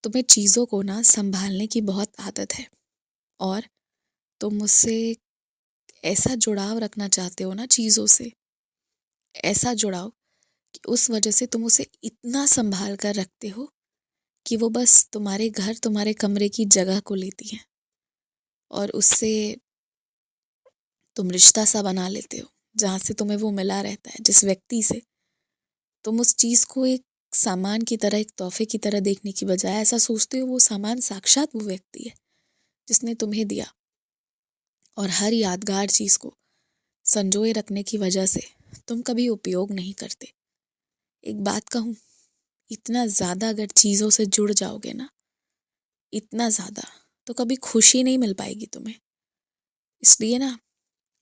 तुम्हें चीज़ों को ना संभालने की बहुत आदत है और तुम उससे ऐसा जुड़ाव रखना चाहते हो ना चीज़ों से, ऐसा जुड़ाव कि उस वजह से तुम उसे इतना संभाल कर रखते हो कि वो बस तुम्हारे घर, तुम्हारे कमरे की जगह को लेती है और उससे तुम रिश्ता सा बना लेते हो, जहाँ से तुम्हें वो मिला रहता है, जिस व्यक्ति से तुम उस चीज़ को एक सामान की तरह, एक तोहफे की तरह देखने की बजाय ऐसा सोचते हो वो सामान साक्षात वो व्यक्ति है जिसने तुम्हें दिया। और हर यादगार चीज़ को संजोए रखने की वजह से तुम कभी उपयोग नहीं करते। एक बात कहूँ, इतना ज़्यादा अगर चीज़ों से जुड़ जाओगे ना, इतना ज़्यादा, तो कभी खुशी नहीं मिल पाएगी तुम्हें। इसलिए ना,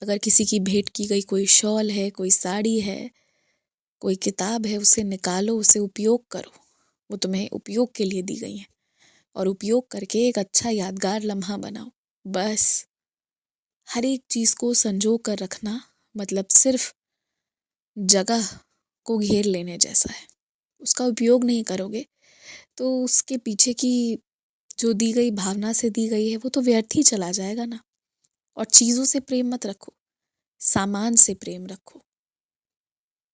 अगर किसी की भेंट की गई कोई शॉल है, कोई साड़ी है, कोई किताब है, उसे निकालो, उसे उपयोग करो। वो तुम्हें उपयोग के लिए दी गई है और उपयोग करके एक अच्छा यादगार लम्हा बनाओ। बस हर एक चीज़ को संजो कर रखना मतलब सिर्फ जगह को घेर लेने जैसा है। उसका उपयोग नहीं करोगे तो उसके पीछे की जो दी गई भावना से दी गई है वो तो व्यर्थ ही चला जाएगा ना। और चीज़ों से प्रेम मत रखो, सामान से प्रेम रखो।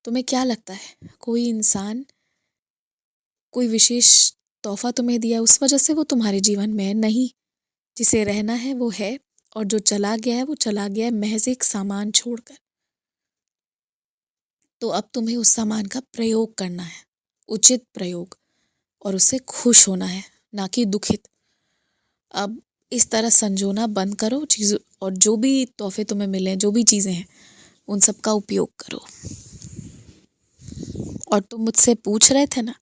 तुम्हें क्या लगता है कोई इंसान कोई विशेष तोहफा तुम्हें दिया उस वजह से वो तुम्हारे जीवन में है? नहीं, जिसे रहना है वो है और जो चला गया है वो चला गया है महज एक सामान छोड़कर। तो अब तुम्हें उस सामान का प्रयोग करना है, उचित प्रयोग, और उससे खुश होना है, ना कि दुखित। अब इस तरह संजोना बंद करो चीज़ों, और जो भी तोहफे तुम्हें मिले, जो भी चीज़ें हैं, उन सब का उपयोग करो। और तुम मुझसे पूछ रहे थे ना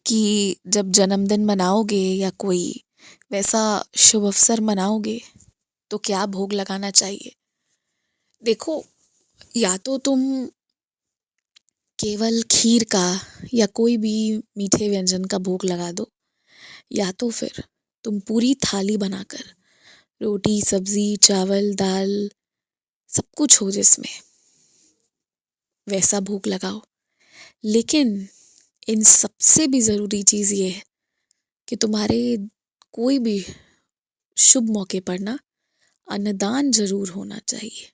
कि जब जन्मदिन मनाओगे या कोई वैसा शुभ अवसर मनाओगे तो क्या भोग लगाना चाहिए। देखो, या तो तुम केवल खीर का या कोई भी मीठे व्यंजन का भोग लगा दो, या तो फिर तुम पूरी थाली बनाकर रोटी, सब्जी, चावल, दाल, सब कुछ हो जिसमें, वैसा भोग लगाओ। लेकिन इन सबसे भी ज़रूरी चीज़ ये है कि तुम्हारे कोई भी शुभ मौके पर ना अन्नदान ज़रूर होना चाहिए।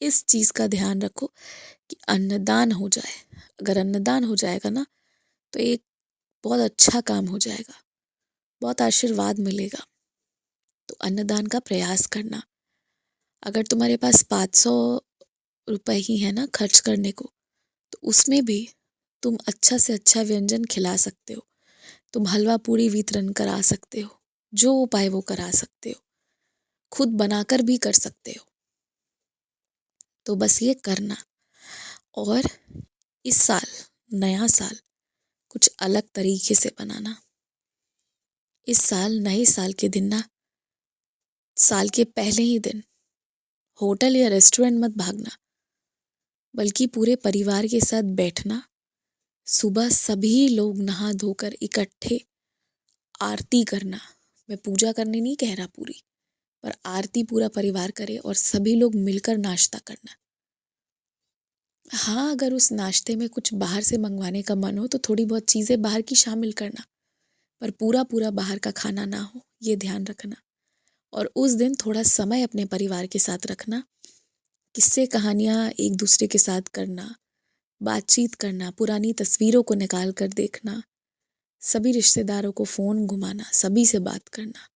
इस चीज़ का ध्यान रखो कि अन्नदान हो जाए। अगर अन्नदान हो जाएगा ना तो एक बहुत अच्छा काम हो जाएगा, बहुत आशीर्वाद मिलेगा। तो अन्नदान का प्रयास करना। अगर तुम्हारे पास 500 रुपए ही है ना खर्च करने को, तो उसमें भी तुम अच्छा से अच्छा व्यंजन खिला सकते हो, तुम हलवा पूरी वितरण करा सकते हो, जो उपाय वो करा सकते हो, खुद बनाकर भी कर सकते हो। तो बस ये करना। और इस साल, नया साल कुछ अलग तरीके से बनाना। इस साल, नए साल के दिन ना, साल के पहले ही दिन होटल या रेस्टोरेंट मत भागना, बल्कि पूरे परिवार के साथ बैठना। सुबह सभी लोग नहा धोकर इकट्ठे आरती करना। मैं पूजा करने नहीं कह रहा पूरी, पर आरती पूरा परिवार करे और सभी लोग मिलकर नाश्ता करना। हाँ, अगर उस नाश्ते में कुछ बाहर से मंगवाने का मन हो तो थोड़ी बहुत चीज़ें बाहर की शामिल करना, पर पूरा पूरा बाहर का खाना ना हो, ये ध्यान रखना। और उस दिन थोड़ा समय अपने परिवार के साथ रखना, किस्से कहानियाँ एक दूसरे के साथ करना, बातचीत करना, पुरानी तस्वीरों को निकाल कर देखना, सभी रिश्तेदारों को फ़ोन घुमाना, सभी से बात करना।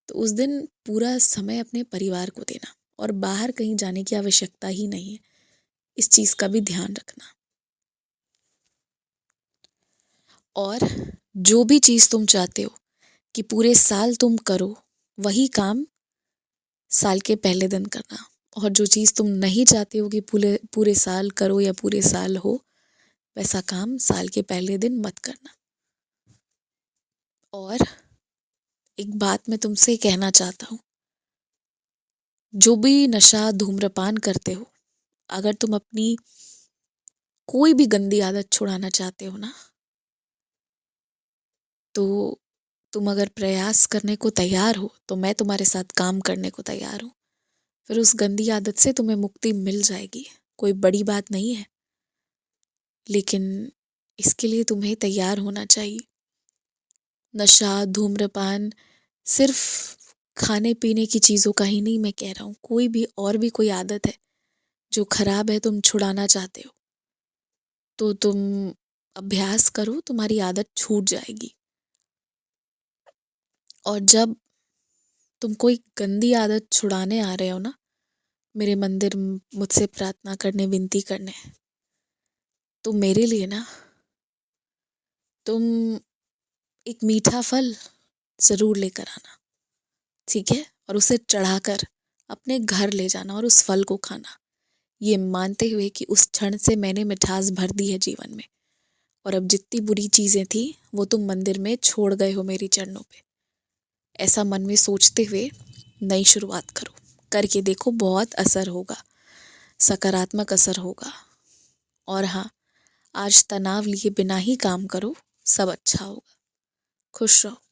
तो उस दिन पूरा समय अपने परिवार को देना और बाहर कहीं जाने की आवश्यकता ही नहीं है। इस चीज़ का भी ध्यान रखना। और जो भी चीज़ तुम चाहते हो कि पूरे साल तुम करो, वही काम साल के पहले दिन करना। और जो चीज़ तुम नहीं चाहते हो कि पूरे पूरे साल करो या पूरे साल हो, वैसा काम साल के पहले दिन मत करना। और एक बात मैं तुमसे कहना चाहता हूँ, जो भी नशा, धूम्रपान करते हो, अगर तुम अपनी कोई भी गंदी आदत छुड़ाना चाहते हो ना, तो तुम अगर प्रयास करने को तैयार हो तो मैं तुम्हारे साथ काम करने को तैयार हूँ। फिर उस गंदी आदत से तुम्हें मुक्ति मिल जाएगी। कोई बड़ी बात नहीं है, लेकिन इसके लिए तुम्हें तैयार होना चाहिए। नशा, धूम्रपान सिर्फ खाने पीने की चीज़ों का ही नहीं मैं कह रहा हूँ, कोई भी और भी कोई आदत है जो खराब है, तुम छुड़ाना चाहते हो तो तुम अभ्यास करो, तुम्हारी आदत छूट जाएगी। और जब तुम कोई गंदी आदत छुड़ाने आ रहे हो ना मेरे मंदिर मुझसे प्रार्थना करने, विनती करने, तो मेरे लिए ना तुम एक मीठा फल ज़रूर लेकर आना, ठीक है? और उसे चढ़ाकर अपने घर ले जाना और उस फल को खाना, ये मानते हुए कि उस क्षण से मैंने मिठास भर दी है जीवन में और अब जितनी बुरी चीज़ें थी वो तुम मंदिर में छोड़ गए हो मेरी चरणों पे। ऐसा मन में सोचते हुए नई शुरुआत करो, करके देखो बहुत असर होगा, सकारात्मक असर होगा। और हाँ, आज तनाव लिए बिना ही काम करो, सब अच्छा होगा। खुश रहो।